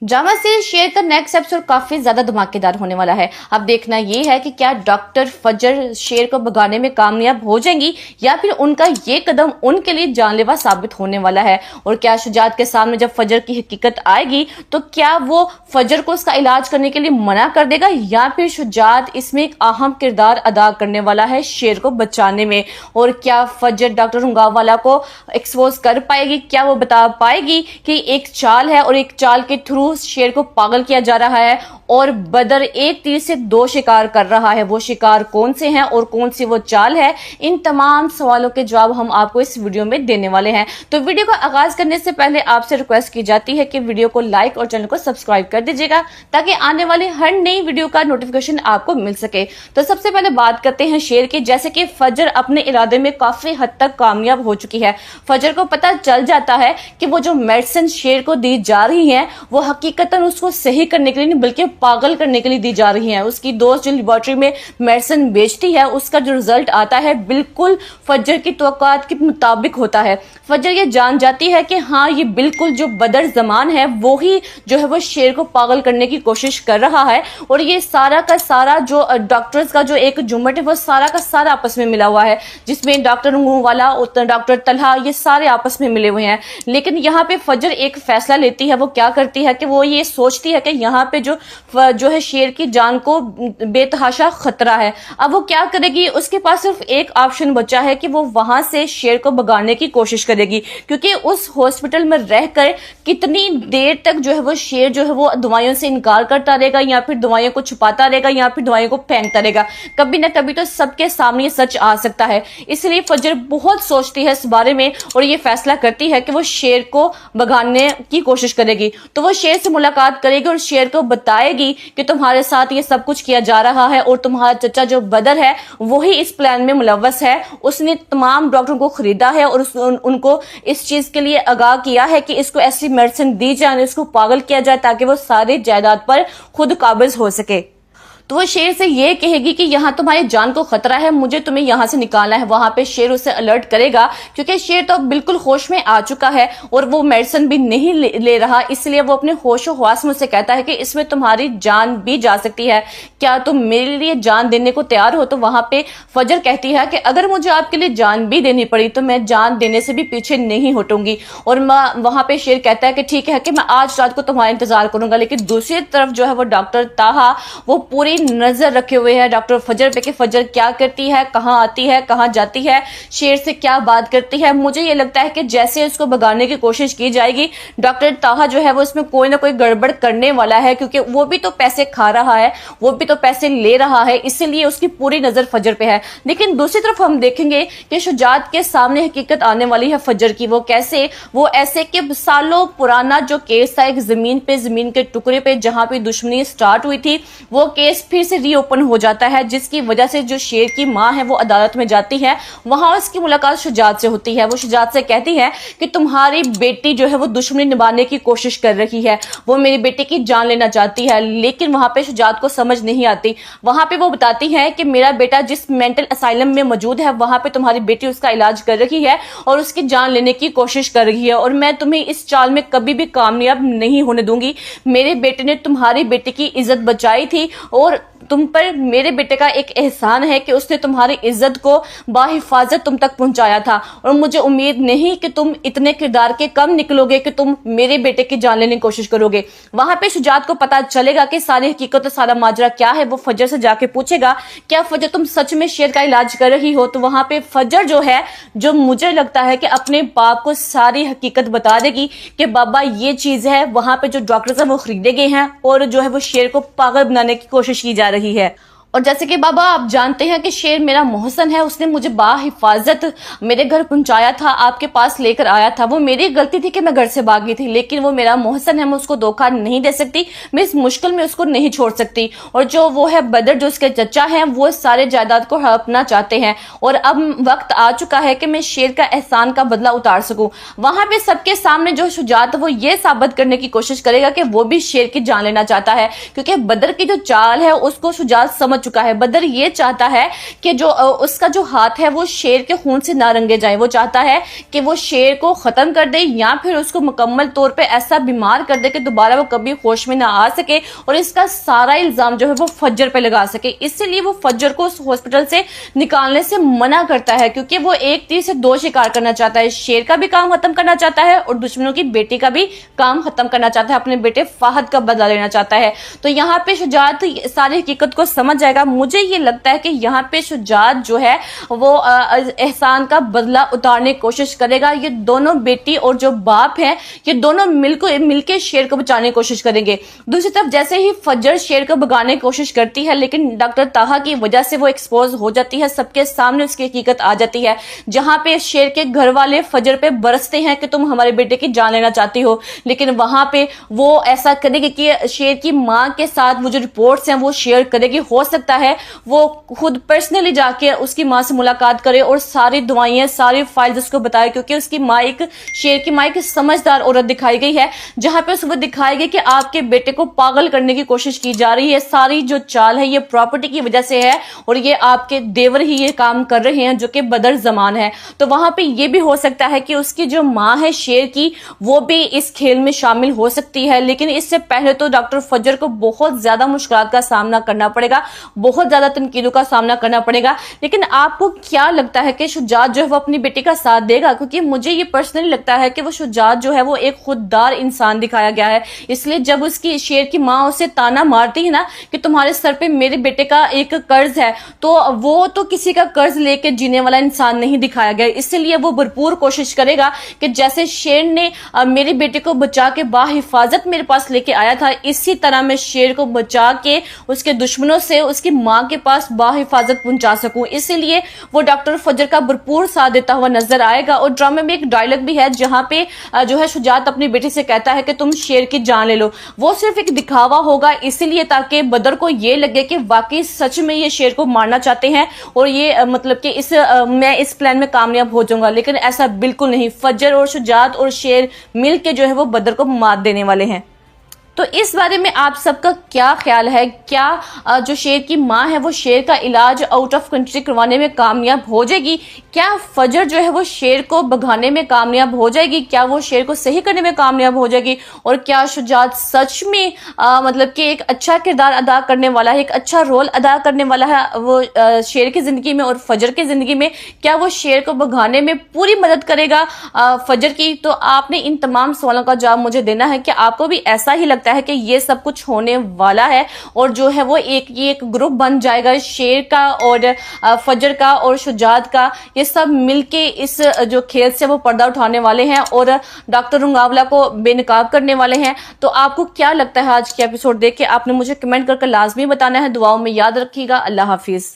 Drama series शेर का next episode काफी ज्यादा धमाकेदार होने वाला है। अब देखना ये है कि क्या डॉक्टर फजर शेर को भगाने में कामयाब हो जाएंगी या फिर उनका ये कदम उनके लिए जानलेवा साबित होने वाला है। और क्या शुजात के सामने जब फजर की हकीकत आएगी तो क्या वो फजर को उसका इलाज करने के लिए मना कर देगा या फिर शुजात इसमें एक अहम किरदार अदा करने वाला है शेर को बचाने में। और क्या फजर डॉक्टर रुंगावाला को एक्सपोज कर पाएगी, क्या वो बता पाएगी कि एक चाल है और एक चाल के थ्रू शेर को पागल किया जा रहा है और बदर एक तीर से दो शिकार कर रहा है। वो शिकार कौन से हैं और कौन सी वो चाल है, इन तमाम सवालों के जवाब हम आपको इस वीडियो में देने वाले हैं। तो वीडियो को आगाज करने से पहले आपसे रिक्वेस्ट की जाती है कि वीडियो को लाइक और चैनल को सब्सक्राइब कर दीजिएगा ताकि आने वाले हर नई वीडियो का नोटिफिकेशन आपको मिल सके। तो सबसे पहले बात करते हैं शेर की। जैसे कि फजर अपने इरादे में काफी हद तक कामयाब हो चुकी है। फजर को पता चल जाता है कि वो जो मेडिसिन शेर को दी जा रही है वो हकीकतन उसको सही करने के लिए नहीं बल्कि पागल करने के लिए दी जा रही है। उसकी दोस्त जो लेबोरेटरी में मेडिसिन बेचती है उसका जो रिजल्ट आता है बिल्कुल फजर की तवक्कुआत के मुताबिक होता है। फजर ये जान जाती है कि हाँ ये बिल्कुल जो बदर जमान है वो ही जो है वो शेर को पागल करने की कोशिश कर रहा है। और ये सारा का सारा जो डॉक्टर्स का जो एक जुमट है वो सारा का सारा आपस में मिला हुआ है, जिसमें डॉक्टर वाला डॉक्टर तलहा ये सारे आपस में मिले हुए हैं। लेकिन यहाँ पे फजर एक फैसला लेती है। वो क्या करती है कि वो ये सोचती है कि यहाँ पे जो है शेर की जान को बेतहाशा खतरा है। अब वो क्या करेगी, उसके पास सिर्फ एक ऑप्शन बचा है कि वो वहां से शेर को भगाने की कोशिश करेगी, क्योंकि उस हॉस्पिटल में रहकर कितनी देर तक जो है वो शेर जो है वो दवाइयों से इनकार करता रहेगा या फिर दवाइयों को छुपाता रहेगा या फिर दवाइयों को फेंकता रहेगा। कभी ना कभी तो सबके सामने सच आ सकता है। इसलिए फजर बहुत सोचती है इस बारे में और ये फैसला करती है कि वो शेर को भगाने की कोशिश करेगी। तो वो शेर से मुलाकात करेगी और शेर को बताएगी कि तुम्हारे साथ ये सब कुछ किया जा रहा है और तुम्हारा चचा जो बदर है वही इस प्लान में मुलव्वस है। उसने तमाम डॉक्टरों को खरीदा है और उनको इस चीज के लिए आगाह किया है कि इसको ऐसी मेडिसिन दी जाए, इसको पागल किया जाए ताकि वो सारी जायदाद पर खुद काबिज हो सके। तो वो शेर से ये कहेगी कि यहाँ तुम्हारी जान को खतरा है, मुझे तुम्हें यहाँ से निकालना है। वहां पे शेर उसे अलर्ट करेगा क्योंकि शेर तो बिल्कुल होश में आ चुका है और वो मेडिसिन भी नहीं ले रहा, इसलिए वो अपने होशो हवास में उसे कहता है कि इसमें तुम्हारी जान भी जा सकती है, क्या तुम मेरे लिए जान देने को तैयार हो। तो वहां पे फजर कहती है कि अगर मुझे आपके लिए जान भी देनी पड़ी तो मैं जान देने से भी पीछे नहीं हटूंगी। और वहां पे शेर कहता है कि ठीक है कि मैं आज रात को तुम्हारा इंतजार करूंगा। लेकिन दूसरी तरफ जो है वो डॉक्टर ताहा वो पूरी नजर रखे हुए है डॉक्टर फजर पे कि फजर क्या करती है, कहाँ आती है, कहाँ जाती है, शेर से क्या बात करती है। मुझे ये लगता है कि जैसे उसको भगाने की कोशिश की जाएगी डॉक्टर ताहा जो है वो इसमें कोई ना कोई गड़बड़ करने वाला है, क्योंकि वो भी तो पैसे खा रहा है, वो भी तो पैसे ले रहा है, इसीलिए उसकी पूरी नजर फजर पे है। लेकिन दूसरी तरफ हम देखेंगे कि शुजात के सामने हकीकत आने वाली है फजर की। वो कैसे, वो ऐसे कि सालों पुराना जो केस था एक जमीन के टुकड़े पे जहां पे दुश्मनी स्टार्ट हुई थी वो केस फिर से रीओपन हो जाता है, जिसकी वजह से जो शेर की माँ है वो अदालत में जाती है। वहां उसकी मुलाकात शुजात से होती है। वो शुजात से कहती है कि तुम्हारी बेटी जो है वो दुश्मनी निभाने की कोशिश कर रही है, वो मेरी बेटी की जान लेना चाहती है। लेकिन वहां पे शुजात को समझ नहीं आती। वहां पे वो बताती है कि मेरा बेटा जिस मेंटल असाइलम में मौजूद है वहां पे तुम्हारी बेटी उसका इलाज कर रही है और उसकी जान लेने की कोशिश कर रही है और मैं तुम्हें इस चाल में कभी भी कामयाब नहीं होने दूंगी। मेरे बेटे ने तुम्हारी बेटी की इज्जत बचाई थी और तुम पर मेरे बेटे का एक एहसान है कि उसने तुम्हारी इज्जत को बाहिफाजत तुम तक पहुंचाया था और मुझे उम्मीद नहीं कि तुम इतने किरदार के कम निकलोगे कि तुम मेरे बेटे की जान लेने की कोशिश करोगे। वहां पे शुजात को पता चलेगा कि सारी हकीकत और सारा माजरा क्या है। वो फजर से जाके पूछेगा क्या फजर तुम सच में शेर का इलाज कर रही हो। तो वहां पे फजर जो है, जो मुझे लगता है कि अपने बाप को सारी हकीकत बता देगी कि बाबा ये चीज है, वहां पे जो डॉक्टर्स है वो खरीदे गए हैं और जो है वो शेर को पागल बनाने की कोशिश की जा रही है। और जैसे कि बाबा आप जानते हैं कि शेर मेरा मोहसन है, उसने मुझे बाहिफाजत मेरे घर पहुंचाया था, आपके पास लेकर आया था। वो मेरी गलती थी कि मैं घर से भागी थी, लेकिन वो मेरा मोहसन है, मैं उसको धोखा नहीं दे सकती, मैं इस मुश्किल में उसको नहीं छोड़ सकती। और जो वो है बदर जो उसके चचा हैं वो सारे जायदाद को हड़पना चाहते हैं और अब वक्त आ चुका है कि मैं शेर का एहसान का बदला उतार सकूं। वहां पे सबके सामने जो शुजात वो ये साबित करने की कोशिश करेगा कि वो भी शेर की जान लेना चाहता है, क्योंकि बदर की जो चाल है उसको शुजात समझ चुका है। बदर ये चाहता है कि जो उसका जो हाथ है वो शेर के खून से ना रंगे जाए। वो चाहता है कि वो शेर को खत्म कर दे या फिर उसको मुकम्मल तौर पे ऐसा बीमार कर दे कि दोबारा वो कभी होश में ना आ सके और इसका सारा इल्जाम जो है वो फज्जर पे लगा सके। इसलिए वो फज्जर को उस हॉस्पिटल से निकालने से मना करता है, क्योंकि वो एक तीर से दो शिकार करना चाहता है। शेर का भी काम खत्म करना चाहता है और दुश्मनों की बेटी का भी काम खत्म करना चाहता है, अपने बेटे फाहद का बदला लेना चाहता है। तो यहाँ पे शुजात सारी हकीकत को समझ जाएगा। मुझे ये लगता है कि यहाँ पे शुजात जो है वो एहसान का बदला उतारने की कोशिश करेगा। ये दोनों बेटी और जो बाप है ये दोनों मिलके शेर को बचाने की कोशिश करेंगे। दूसरी तरफ जैसे ही फज्जर शेर को भगाने की कोशिश करती है, लेकिन डॉक्टर ताहा की वजह से वो एक्सपोज हो जाती है, सबके सामने उसकी हकीकत आ जाती है, जहां पे शेर के घर वाले फज्जर पे बरसते हैं कि तुम हमारे बेटे की जान लेना चाहती हो। लेकिन वहां पे वो ऐसा करेगी कि शेर की मां के साथ वो जो रिपोर्ट्स हैं वो शेयर करेगी। हो सकता है वो खुद पर्सनली जाके उसकी मां से मुलाकात करे और सारी दवाइयां सारी फाइल्स उसको बताए, क्योंकि उसकी मां शेर की मां एक समझदार औरत दिखाई गई है, जहां पे उसको दिखाई गई कि आपके बेटे को पागल करने की कोशिश की जा रही है। सारी जो चाल है ये प्रॉपर्टी की वजह से है और ये आपके देवर ही ये काम कर रहे हैं, जो कि बदर जमान है। तो वहां पे ये भी हो सकता है कि उसकी जो मां है शेर की वो भी इस खेल में शामिल हो सकती है। लेकिन इससे पहले तो डॉक्टर फज्जर को बहुत ज्यादा मुश्किलात का सामना करना पड़ेगा, बहुत ज्यादा तनकीदों का सामना करना पड़ेगा। लेकिन आपको क्या लगता है कि शुजात जो है वो अपनी बेटी का साथ देगा? क्योंकि मुझे ये पर्सनली लगता है कि वो शुजात जो है वो एक खुददार इंसान दिखाया गया है। इसलिए जब उसकी शेर की मां उसे ताना मारती है ना कि तुम्हारे सर पे मेरे बेटे का एक कर्ज है, तो वो तो किसी का कर्ज लेके जीने वाला इंसान नहीं दिखाया गया। इसलिए वो भरपूर कोशिश करेगा कि जैसे शेर ने मेरे बेटे को बचा के बाहिफाजत मेरे पास लेके आया था, इसी तरह मैं शेर को बचा के उसके दुश्मनों से उसकी मां के पास बाहिफाजत पहुंचा सकूं। इसीलिए वो डॉक्टर फज्जर का भरपूर साथ देता हुआ नजर आएगा। और ड्रामे में एक डायलॉग भी है जहां पे जो है शुजात अपनी बेटी से कहता है कि तुम शेर की जान ले लो। वो सिर्फ एक दिखावा होगा, इसीलिए ताकि बदर को ये लगे कि वाकई सच में ये शेर को मारना चाहते हैं और ये मतलब कि मैं इस प्लान में कामयाब हो जाऊंगा। लेकिन ऐसा बिल्कुल नहीं। फज्जर और शुजात और शेर मिल के जो है वो बदर को मात देने वाले हैं। तो इस बारे में आप सबका क्या ख्याल है? क्या जो शेर की मां है वो शेर का इलाज आउट ऑफ कंट्री करवाने में कामयाब हो जाएगी? क्या फजर जो है वो शेर को भगाने में कामयाब हो जाएगी? क्या वो शेर को सही करने में कामयाब हो जाएगी? और क्या शुजात सच में मतलब कि एक अच्छा किरदार अदा करने वाला है, एक अच्छा रोल अदा करने वाला है वो शेर की जिंदगी में और फजर की जिंदगी में? क्या वो शेर को भगाने में पूरी मदद करेगा फजर की? तो आपने इन तमाम सवालों का जवाब मुझे देना है कि आपको भी ऐसा ही लगता है कि ये सब कुछ होने वाला है और जो है वो एक ग्रुप बन जाएगा शेर का और फजर का और शुजात का। ये सब मिलके इस जो खेल से वो पर्दा उठाने वाले हैं और डॉक्टर रुंगावला को बेनकाब करने वाले हैं। तो आपको क्या लगता है आज के एपिसोड देख के? आपने मुझे कमेंट करके लाजमी बताना है। दुआओं में याद रखिएगा। अल्लाह हाफिज।